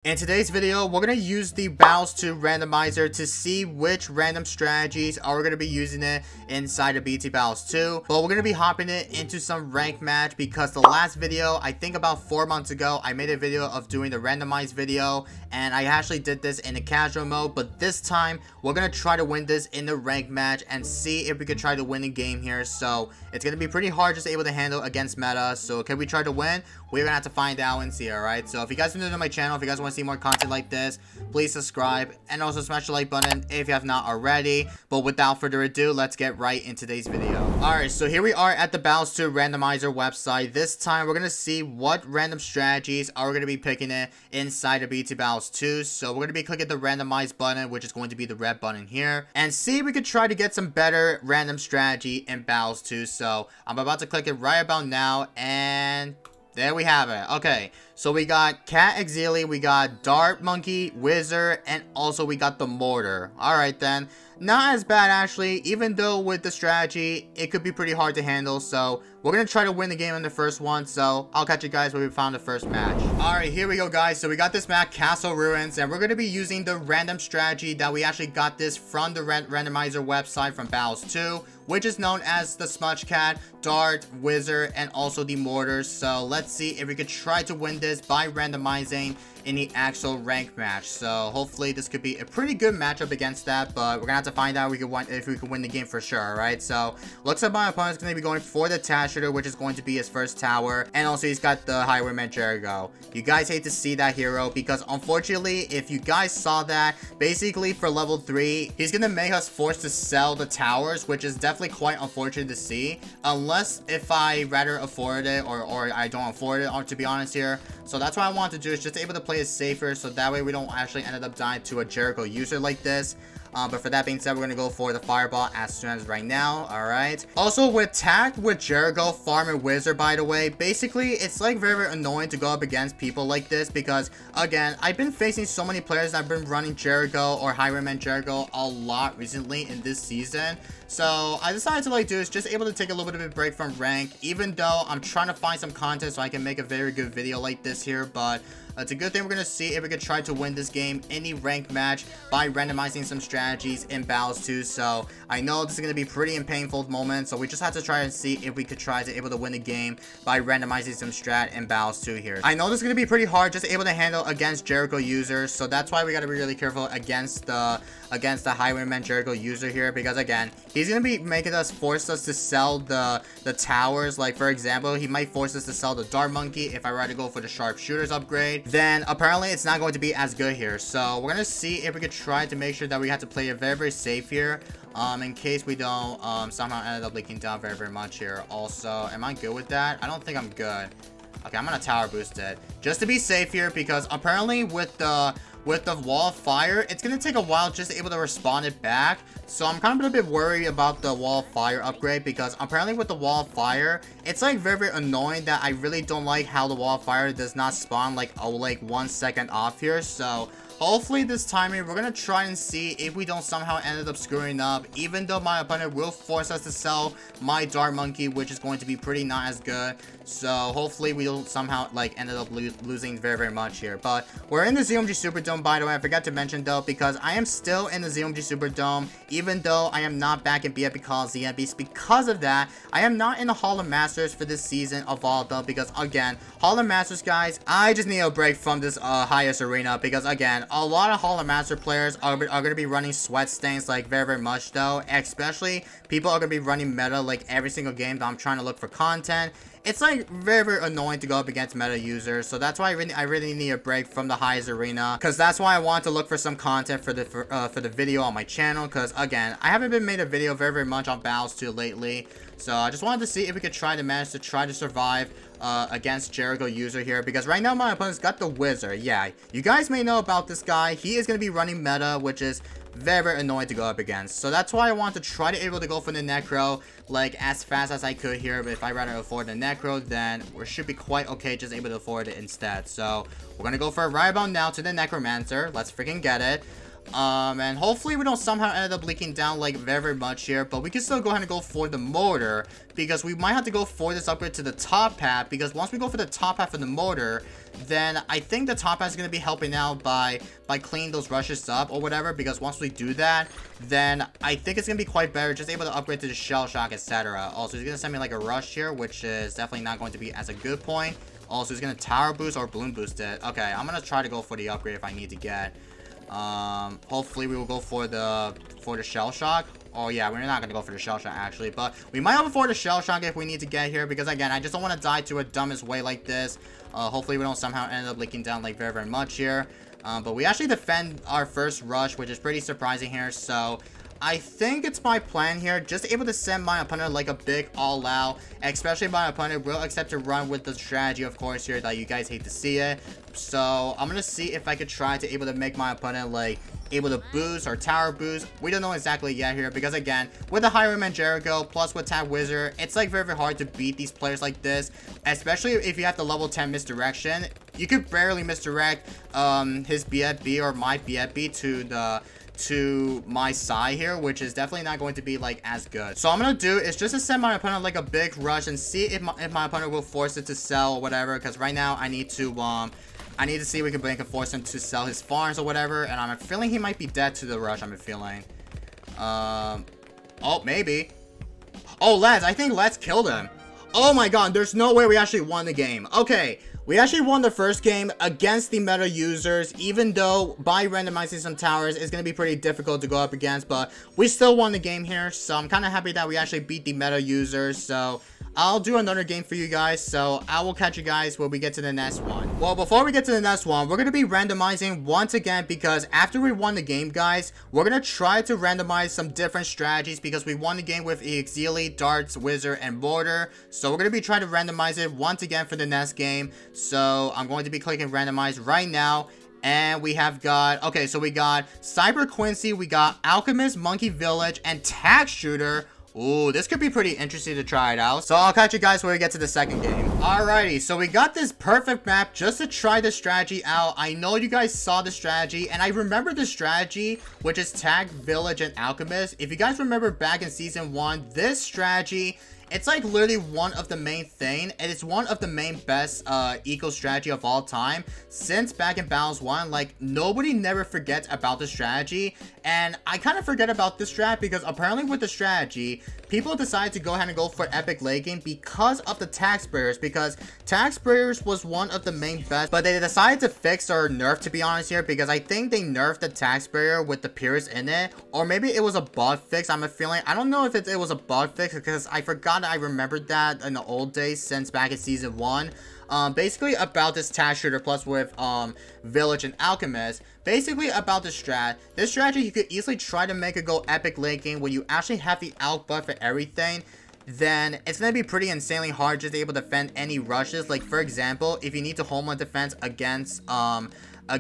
In today's video, we're going to use the Bloons TD Randomizer to see which random strategies are we going to be using it inside of BT Battles 2. But we're going to be hopping it into some rank match because the last video, I think about 4 months ago, I made a video of doing the randomized video. And I actually did this in a casual mode. But this time, we're going to try to win this in the rank match and see if we can try to win the game here. So it's going to be pretty hard just able to handle against meta. So can we try to win? We're going to have to find out and see, alright? So if you guys are new to my channel, if you guys want to see more content like this, please subscribe and also smash the like button if you have not already. But without further ado, let's get right into today's video. Alright, so here we are at the Bloons TD Randomizer website. This time we're going to see what random strategies are we going to be picking it inside of BT Battles 2. So we're going to be clicking the randomize button, which is going to be the red button here, and see if we could try to get some better random strategy in Battles 2. So I'm about to click it right about now, and there we have it. Okay, so we got Cat Auxiliary, we got Dart Monkey, Wizard, and also we got the Mortar. Alright then. Not as bad actually, even though with the strategy, it could be pretty hard to handle. So we're going to try to win the game in the first one. So I'll catch you guys when we found the first match. Alright, here we go guys. So we got this map, Castle Ruins, and we're going to be using the random strategy that we actually got this from the randomizer website from Battles 2, which is known as the Smudge Cat, Dart, Wizard, and also the Mortar. So let's see if we could try to win this by randomizing in the actual rank match. So hopefully this could be a pretty good matchup against that, but we're gonna have to find out if we can win the game for sure. Alright, so looks like my opponent's gonna be going for the Tad Shooter, which is going to be his first tower, and also he's got the Highwayman Jericho. You guys hate to see that hero because unfortunately, if you guys saw that, basically for level 3 he's gonna make us forced to sell the towers, which is definitely quite unfortunate to see, unless if I rather afford it or I don't afford it, to be honest here. So that's what I want to do, is just able to play it safer, so that way we don't actually end up dying to a Jericho user like this. But for that being said, we're going to go for the Fireball as soon as right now. Alright. Also, with Tact, with Jericho, Farm, and Wizard, by the way, basically, it's like very, very annoying to go up against people like this because, again, I've been facing so many players that have been running Jericho or Highwayman Jericho a lot recently in this season. So I decided to do is just able to take a little bit of a break from rank, even though I'm trying to find some content so I can make a very good video like this here. But it's a good thing we're going to see if we can try to win this game in the ranked match by randomizing some strategies in Battles 2. So I know this is going to be pretty and painful moment, so we just have to try and see if we could try to able to win the game by randomizing some strat in Battles 2 here. I know this is going to be pretty hard just able to handle against Jericho users, so that's why we got to be really careful against the Highwayman Jericho user here, because again, he's going to be making us force us to sell the towers. Like for example, he might force us to sell the Dart Monkey if I were to go for the Sharpshooters upgrade. Then apparently it's not going to be as good here. So we're gonna see if we could try to make sure that we have to play it very, very safe here, in case we don't somehow end up leaking down very, very much here. Also, am I good with that? I don't think I'm good. Okay, I'm gonna tower boost it just to be safe here, because apparently with the wall of fire, it's gonna take a while just to able to respawn it back. So I'm kind of a bit worried about the wall of fire upgrade, because apparently with the wall of fire, it's like very, very annoying that I really don't like how the wall of fire does not spawn like 1 second off here. So hopefully this time we're gonna try and see if we don't somehow end up screwing up, even though my opponent will force us to sell my Dart Monkey, which is going to be pretty not as good. So hopefully we don't somehow end up losing very, very much here. But we're in the ZOMG Superdome, by the way. I forgot to mention though, because I am still in the ZOMG Superdome, even though I am not back in BFB Calls ZMBs. Because of that, I am not in the Hall of Masters for this season of all though, because again, Hall of Masters guys, I just need a break from this highest arena, because again, a lot of Hall of Master players are going to be running sweat stains like very, very much though. Especially people are going to be running meta like every single game that I'm trying to look for content. It's like very, very annoying to go up against meta users, so that's why I really need a break from the highest arena, because that's why I want to look for some content for the video on my channel, because again, I haven't been made a video very, very much on Battles 2 lately. So I just wanted to see if we could try to survive against Jericho user here, because right now my opponent's got the Wizard. Yeah, you guys may know about this guy. He is going to be running meta, which is very, very annoying to go up against. So that's why I want to try to able to go for the Necro like as fast as I could here. But if I rather afford the Necro, then we should be quite okay just able to afford it instead. So we're gonna go for a right about now to the Necromancer. Let's freaking get it. And hopefully we don't somehow end up leaking down like very much here, but we can still go ahead and go for the mortar, because we might have to go for this upgrade to the top hat, because once we go for the top hat for the mortar, then I think the top hat is going to be helping out by cleaning those rushes up or whatever, because once we do that, then I think it's going to be quite better, just able to upgrade to the shell shock, etc. Also, he's going to send me like a rush here, which is definitely not going to be as a good point. Also, he's going to tower boost or balloon boost it. Okay, I'm going to try to go for the upgrade if I need to get. Hopefully we will go for the shell shock. Oh yeah, we're not gonna go for the shell shock actually, but we might go for the shell shock if we need to get here, because again, I just don't want to die to a dumbest way like this. Hopefully we don't somehow end up leaking down like very much here. But we actually defend our first rush, which is pretty surprising here. So I think it's my plan here, just able to send my opponent like a big all out, especially my opponent will accept to run with the strategy, of course, here that you guys hate to see it. So I'm gonna see if I could try to able to make my opponent like able to boost or tower boost. We don't know exactly yet here, because again, with the Highwayman Jericho plus with Tag Wizard, it's like very hard to beat these players like this, especially if you have the level 10 misdirection. You could barely misdirect his BFB or my BFB to my side here, which is definitely not going to be like as good. So I'm gonna do is just to send my opponent like a big rush and see if my opponent will force it to sell or whatever, because right now I need to see if we can force him to sell his farms or whatever, and I'm feeling he might be dead to the rush. I'm feeling oh, maybe. Oh, lads, I think Let's killed him. Oh my god, there's no way we actually won the game. Okay, we actually won the first game against the meta users, even though by randomizing some towers, it's going to be pretty difficult to go up against, but we still won the game here, so I'm kind of happy that we actually beat the meta users. So I'll do another game for you guys, so I will catch you guys when we get to the next one. Well, before we get to the next one, we're going to be randomizing once again, because after we won the game, guys, we're going to try to randomize some different strategies, because we won the game with Exili, Darts, Wizard, and Mortar. So we're going to be trying to randomize it once again for the next game. So I'm going to be clicking randomize right now. And we have got, okay, so we got Cyber Quincy, we got Alchemist, Monkey Village, and Tag Shooter. Ooh, this could be pretty interesting to try it out. So I'll catch you guys when we get to the second game. Alrighty, so we got this perfect map just to try the strategy out. I know you guys saw the strategy, and I remember the strategy, which is Tag, Village, and Alchemist. If you guys remember back in Season 1, this strategy, it's like literally one of the main thing, and it's one of the main best eco strategy of all time. Since back in Battles 1, like nobody never forgets about the strategy, and I kind of forget about this strat because apparently with the strategy, people decided to go ahead and go for epic late game because of the tag sprayers, because tag sprayers was one of the main best, but they decided to fix or nerf, to be honest here, because I think they nerfed the tag sprayer with the Pierce in it, or maybe it was a bug fix. I'm a feeling, I don't know if it was a bug fix, because I forgot I remembered that in the old days since back in Season 1. Basically about this Tag Shooter plus with Village and Alchemist. Basically about the strat. This strategy, you could easily try to make it go epic late game when you actually have the out buff for everything. Then it's going to be pretty insanely hard just to able to defend any rushes. Like for example, if you need to homeland defense against BADs or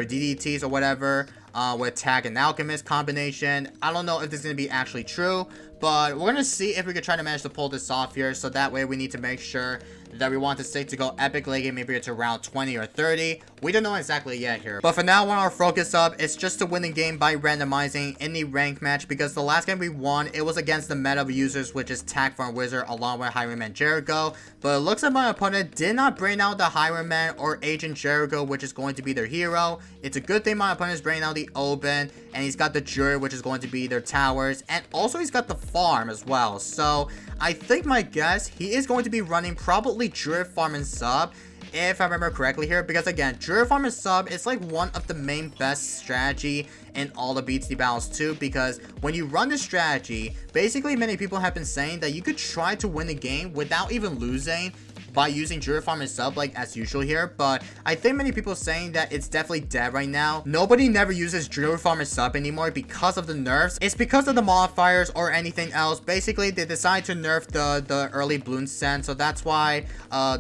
DDTs or whatever, with Tag and Alchemist combination. I don't know if this is going to be actually true, but we're going to see if we could try to manage to pull this off here. So that way we need to make sure that we want the stick to go epic late game, maybe it's around 20 or 30. We don't know exactly yet here. But for now, when our focus up, it's just to win the game by randomizing in the rank match, because the last game we won, it was against the meta users, which is Tag Farm Wizard along with Highwayman Jericho. But it looks like my opponent did not bring out the Highwayman or Agent Jericho, which is going to be their hero. It's a good thing my opponent is bringing out the Oben, and he's got the Jury, which is going to be their towers, and also he's got the farm as well. So I think my guess, he is going to be running probably Druid Farm and Sub, if I remember correctly here, because again, Druid Farm and Sub is like one of the main best strategy in all the BTD Battles too, because when you run this strategy, basically many people have been saying that you could try to win the game without even losing by using Druid Farm and Sub like as usual here, but I think many people are saying that it's definitely dead right now. Nobody never uses Druid Farm and Sub anymore because of the nerfs. It's because of the modifiers or anything else. Basically, they decided to nerf the early Bloons sense, so that's why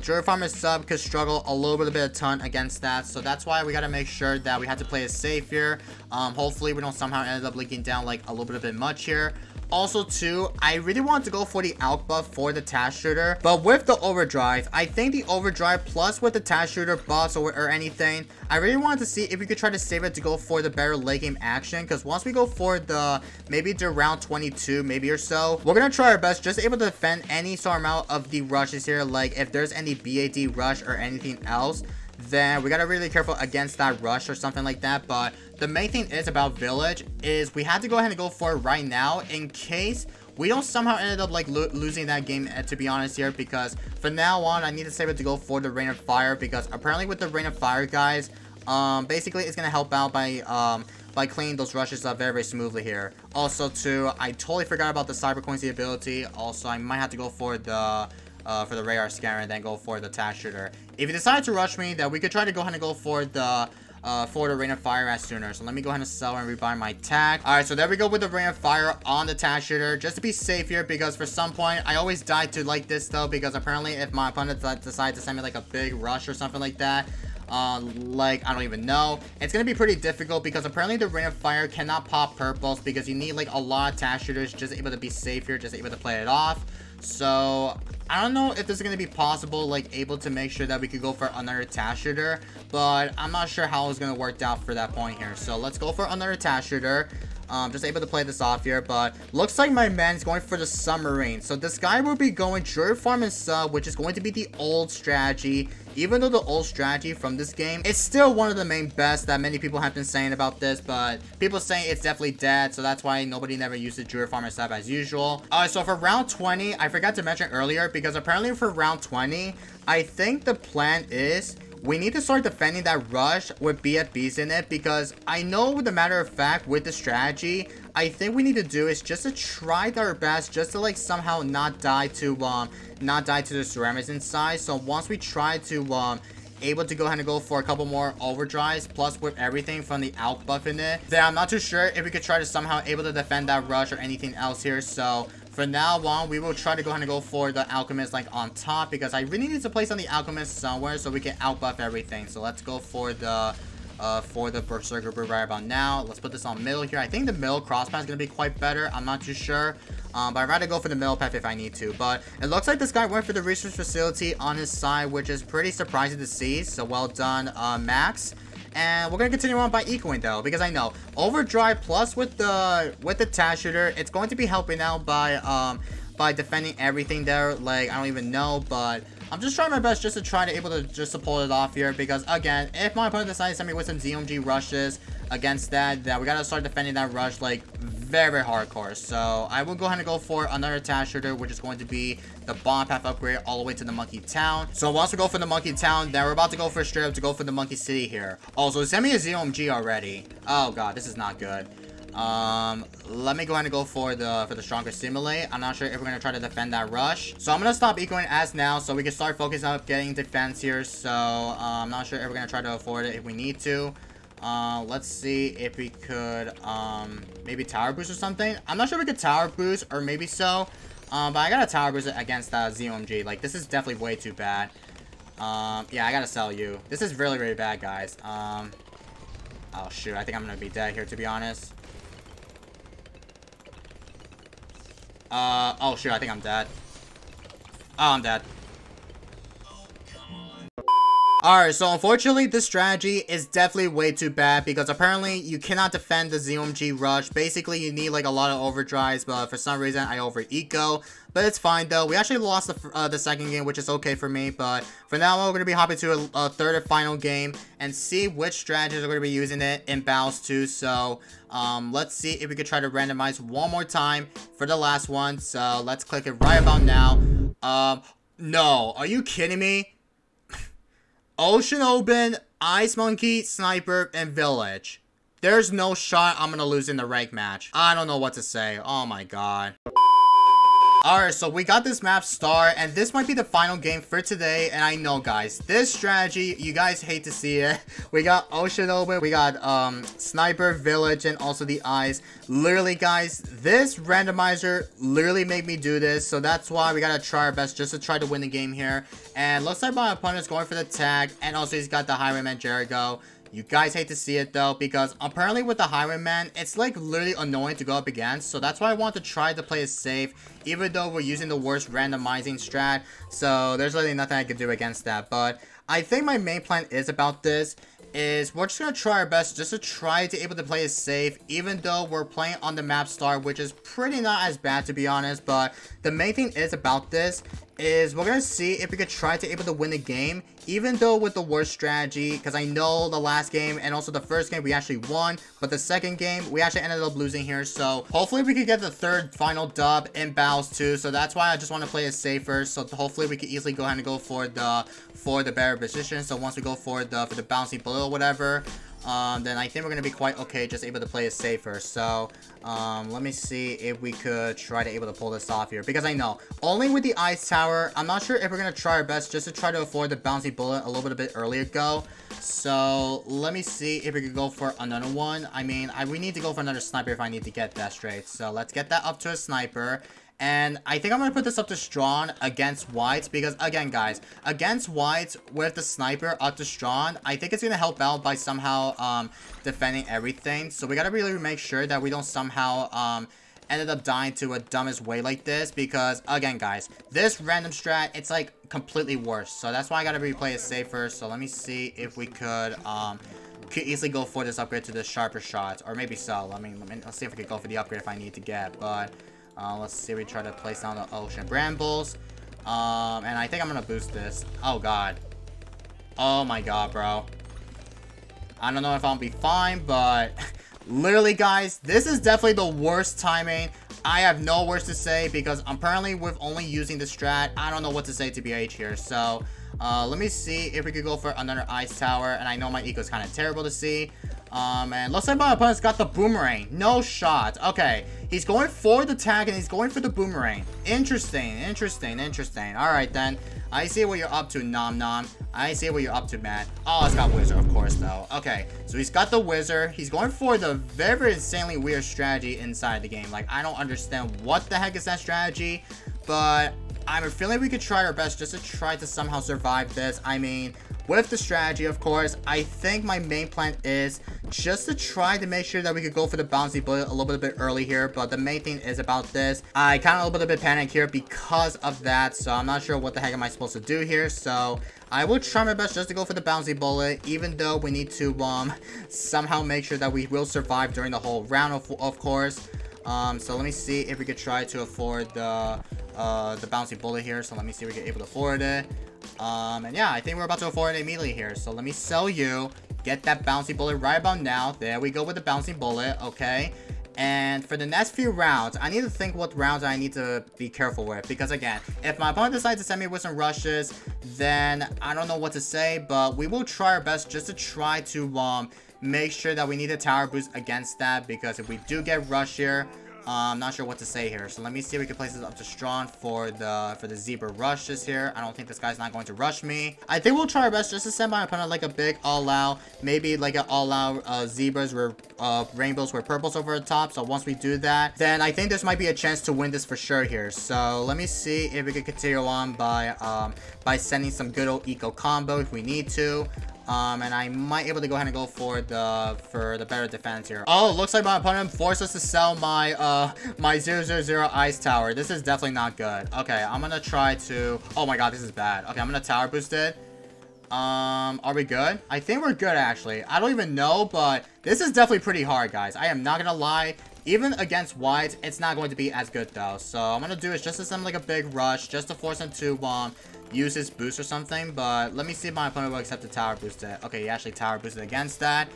Druid Farm and Sub could struggle a little bit of ton against that. So that's why we got to make sure that we have to play it safe here. Hopefully we don't somehow end up leaking down like a little bit much here. Also, too, I really want to go for the Alk buff for the task shooter, but with the overdrive, I think the overdrive plus with the task shooter buffs or anything, I really wanted to see if we could try to save it to go for the better late game action, because once we go for the, maybe to round 22, maybe or so, we're going to try our best just able to defend any sort amount of the rushes here, like if there's any BAD rush or anything else, then we gotta really be careful against that rush or something like that. But the main thing is about village is we have to go ahead and go for it right now in case we don't somehow ended up like losing that game, to be honest here, because from now on I need to save it to go for the rain of fire, because apparently with the rain of fire, guys, basically it's gonna help out by cleaning those rushes up very, very smoothly here. Also too, I totally forgot about the cyber coins ability. Also, I might have to go for the radar scanner and then go for the task shooter. If you decide to rush me, then we could try to go ahead and go for the rain of fire as sooner. So let me go ahead and sell and rebuy my tack. All right, so there we go with the rain of fire on the task shooter, just to be safe here, because for some point I always die to like this though, because apparently if my opponent decides to send me like a big rush or something like that, like I don't even know, it's gonna be pretty difficult, because apparently the rain of fire cannot pop purples, because you need like a lot of task shooters just able to be safe here, just able to play it off. So I don't know if this is going to be possible, like able to make sure that we could go for another task shooter, but I'm not sure how it's going to work out for that point here. So let's go for another task shooter. Just able to play this off here, but looks like my man's going for the submarine. So this guy will be going Druid Farm and Sub, which is going to be the old strategy. Even though the old strategy from this game is still one of the main best that many people have been saying about this, but people saying it's definitely dead, so that's why nobody never used the Druid Farm and Sub as usual. So for round 20, I forgot to mention earlier, because apparently for round 20, I think the plan is we need to start defending that rush with BFBs in it, because I know with the matter of fact with the strategy, I think we need to do is just to try our best just to like somehow not die to the ceramics inside. So once we try to able to go ahead and go for a couple more overdrives, plus with everything from the Alk buff in it, then I'm not too sure if we could try to somehow able to defend that rush or anything else here. So for now on, we will try to go ahead and go for the Alchemist like on top, because I really need to place on the Alchemist somewhere so we can outbuff everything. So let's go for the Berserker Brew right about now. Let's put this on middle here. I think the middle crosspath is going to be quite better. I'm not too sure. But I'd rather go for the middle path if I need to. But it looks like this guy went for the research facility on his side, which is pretty surprising to see. So well done, Max. And we're gonna continue on by ecoing though, because I know overdrive plus with the task shooter, it's going to be helping out by defending everything there. Like I don't even know, but I'm just trying my best just to try to able to just to pull it off here, because again, if my opponent decides to send me with some ZOMG rushes against that, then we gotta start defending that rush like very, very hardcore. So I will go ahead and go for another task shooter, which is going to be the bomb path upgrade all the way to the Monkey Town. So once we go for the Monkey Town, then we're about to go for straight up to go for the Monkey City here. Also, send me a ZOMG already. Oh god, this is not good. Let me go ahead and go for the stronger simulate. I'm not sure if we're gonna try to defend that rush, so I'm gonna stop ecoing as now so we can start focusing on getting defense here. So I'm not sure if we're gonna try to afford it if we need to. Let's see if we could maybe tower boost or something. I'm not sure if we could tower boost, or maybe so, but I gotta tower boost it against that ZOMG. Like this is definitely way too bad. Yeah, I gotta sell you. This is really, really bad, guys. Oh shoot, I think I'm gonna be dead here, to be honest. Oh shoot, I think I'm dead. Oh, I'm dead. Alright, so unfortunately, this strategy is definitely way too bad, because apparently you cannot defend the ZOMG rush. Basically, you need like a lot of overdrives, but for some reason, I over-eco. But it's fine though. We actually lost the second game, which is okay for me. But for now, we're going to be hopping to a third and final game and see which strategies are going to be using it in Battles 2. So let's see if we could try to randomize one more time for the last one. So let's click it right about now. No, are you kidding me? Ocean Open, Ice Monkey, Sniper, and Village. There's no shot I'm gonna lose in the rank match. I don't know what to say. Oh my god. Alright, so we got this map star, and this might be the final game for today. And I know, guys, this strategy, you guys hate to see it. We got Ocean Open, we got Sniper, Village, and also the Eyes. Literally, guys, this randomizer literally made me do this. So that's why we gotta try our best just to try to win the game here. And looks like my opponent's going for the tag, and also he's got the Highwayman Jericho. You guys hate to see it though, because apparently with the Highwayman, it's like literally annoying to go up against. So that's why I want to try to play it safe, even though we're using the worst randomizing strat. So there's literally nothing I can do against that. But I think my main plan is about this. We're just gonna try our best just to try to able to play it safe, even though we're playing on the map Star, which is pretty not as bad to be honest. But the main thing is about this is we're gonna see if we could try to able to win the game, even though with the worst strategy, because I know the last game and also the first game we actually won, but the second game we actually ended up losing here. So hopefully we could get the third final dub in Battles 2. So that's why I just want to play it safer. So hopefully we can easily go ahead and go for the better position. So once we go for the bouncy bullet or whatever, then I think we're gonna be quite okay, just able to play it safer. So let me see if we could try to able to pull this off here, because I know only with the ice tower, I'm not sure if we're gonna try our best just to try to avoid the bouncy bullet a little bit earlier go. So let me see if we could go for another one. I mean, we need to go for another sniper if I need to get that straight. So let's get that up to a sniper. And I think I'm going to put this up to Strong against Whites, because again guys, against Whites with the sniper up to Strong, I think it's going to help out by somehow defending everything. So we got to really make sure that we don't somehow ended up dying to a dumbest way like this, because again guys, this random strat, it's like completely worse. So that's why I got to really play it safer. So let me see if we could easily go for this upgrade to the sharper shots, or maybe so. Let's see if we could go for the upgrade if I need to get, but let's see, we try to place down the ocean brambles. And I think I'm gonna boost this. Oh god. Oh my god, bro. I don't know if I'll be fine, but literally guys, this is definitely the worst timing. I have no words to say, because apparently with only using the strat, I don't know what to say to BH here. So let me see if we could go for another ice tower. And I know my eco is kind of terrible to see. And looks like my opponent's got the boomerang. No shot. Okay. He's going for the tag and he's going for the boomerang. Interesting. Alright then. I see what you're up to, Nom Nom. I see what you're up to, Matt. Oh, it's got Wizard, of course, though. Okay. So he's got the Wizard. He's going for the very insanely weird strategy inside the game. Like, I don't understand what the heck is that strategy. But I'm feeling we could try our best just to try to somehow survive this. I mean, with the strategy, of course, I think my main plan is just to try to make sure that we could go for the bouncy bullet a little bit early here. But the main thing is about this, I kind of a little bit panic here because of that. So I'm not sure what the heck am I supposed to do here. So I will try my best just to go for the bouncy bullet, even though we need to somehow make sure that we will survive during the whole round, of course. So let me see if we could try to afford the bouncy bullet here. So let me see if we can able to afford it. And yeah, I think we're about to afford it immediately here. So let me sell you. Get that bouncy bullet right about now. There we go with the bouncy bullet. Okay. And for the next few rounds, I need to think what rounds I need to be careful with. Because again, if my opponent decides to send me with some rushes, then I don't know what to say. But we will try our best just to try to make sure that we need a tower boost against that. Because if we do get rush here, I'm not sure what to say here. So let me see if we can place this up to Strong for the zebra rushes here. I don't think this guy's not going to rush me. I think we'll try our best just to send my opponent like a big all-out, maybe like an all-out zebras where rainbows where purples over the top. So once we do that, then I think this might be a chance to win this for sure here. So let me see if we can continue on by sending some good old eco combo if we need to. And I might able to go ahead and go for the better defense here. Oh, looks like my opponent forced us to sell my my 000 ice tower. This is definitely not good. Okay, I'm gonna try to. Oh my god, this is bad. Okay, I'm gonna tower boost it. Are we good? I think we're good actually. I don't even know, but this is definitely pretty hard, guys. I am not gonna lie. Even against Whites, it's not going to be as good though. So I'm gonna do is just to send like a big rush, just to force him to use his boost or something. But let me see if my opponent will accept the tower boost. Okay, he actually tower boosted against that.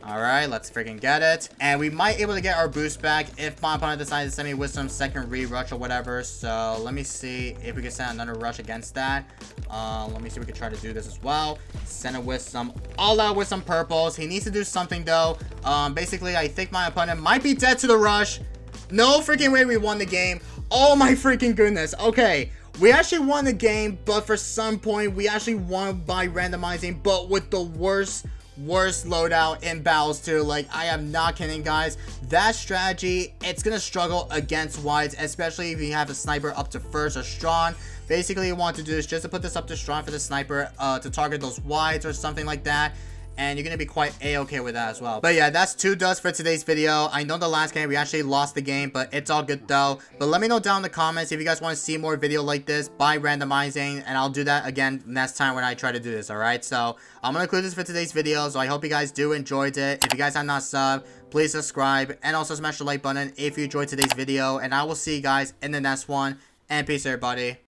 Alright, let's freaking get it. And we might able to get our boost back if my opponent decides to send me with some second re-rush or whatever. So let me see if we can send another rush against that. Let me see if we can try to do this as well. Send it with some all out with some purples. He needs to do something though. Basically, I think my opponent might be dead to the rush. No freaking way we won the game. Oh my freaking goodness. Okay. We actually won the game, but for some point, we actually won by randomizing, but with the worst loadout in Battles 2. Like, I am not kidding, guys. That strategy, it's gonna struggle against Whites, especially if you have a sniper up to first or Strong. Basically, you want to do is just to put this up to Strong for the sniper to target those Whites or something like that. and you're gonna be quite a-okay with that as well. But yeah, that's 2 dubs for today's video. I know the last game we actually lost the game, but it's all good though. But let me know down in the comments if you guys want to see more video like this by randomizing, and I'll do that again next time when I try to do this. Alright, so I'm gonna conclude this for today's video. So I hope you guys do enjoyed it. If you guys have not subbed, please subscribe and also smash the like button if you enjoyed today's video, and I will see you guys in the next one. And peace everybody.